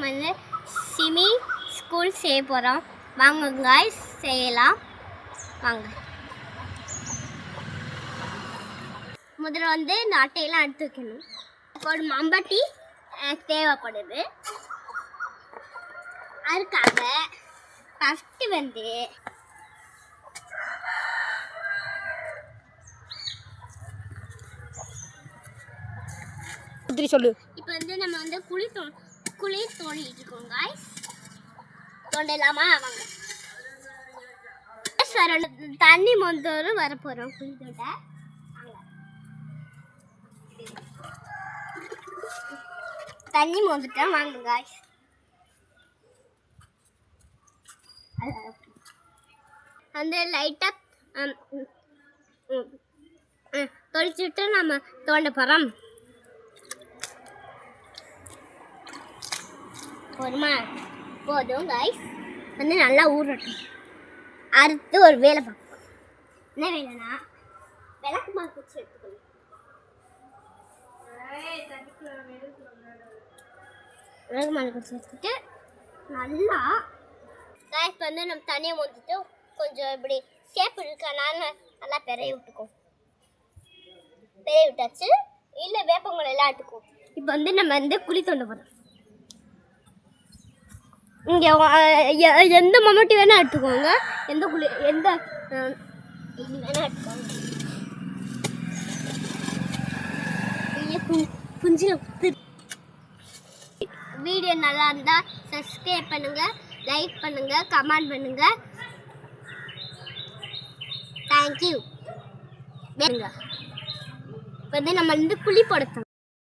நம்ம வந்து சிமி ஸ்கூல் செய்ய போகிறோம். வாங்க காய்ஸ் செய்யலாம் வாங்க. முதல்ல வந்து இந்த அட்டையெல்லாம் எடுத்து வைக்கணும். ஒரு மம்பட்டி தேவைப்படுது. அதுக்காக ஃபஸ்ட்டு வந்து சொல்லு. இப்போ வந்து நம்ம வந்து குழி தோண்டிட்டு இருக்கோம் காய்ஸ். தோண்டலாமா? வாங்க. தண்ணி மொந்தோறும் வர போகிறோம் குழி தோண்ட. தண்ணி மொந்துட்டேன் வாங்க காய்ஸ். அந்த லைட்டாக தொளிச்சுட்டு நம்ம தோண்ட போகிறோம். போதுமா? போதும் காய்ஸ். வந்து நல்லா ஊறட்டும். அடுத்து ஒரு வேலை பார்க்கணும். என்ன வேலைன்னா விளக்கு மாவு வச்சு எடுத்துக்கணும். விளக்கு மாவு வச்சு எடுத்துட்டு நல்லா காய்ஸ் வந்து நம்ம தண்ணியை ஊற்றிட்டு கொஞ்சம் இப்படி சேப்பு இருக்கனால நல்லா பெரிய விட்டுக்கும். பெரிய விட்டாச்சு. இல்லை வேப்பங்குளம் எல்லாம் எடுத்துக்கும். இப்போ வந்து நம்ம வந்து குழி தோண்ட போகிறோம். இங்கே எந்த மம்மட்டி வேணால் எடுத்துக்கோங்க. எந்த இது வேணால் எடுத்துக்கோங்க. வீடியோ நல்லா இருந்தால் சப்ஸ்கிரைப் பண்ணுங்கள், லைக் பண்ணுங்கள், கமெண்ட் பண்ணுங்கள். தேங்க்யூ. இப்போ வந்து நம்ம வந்து குழி போடுறோம்.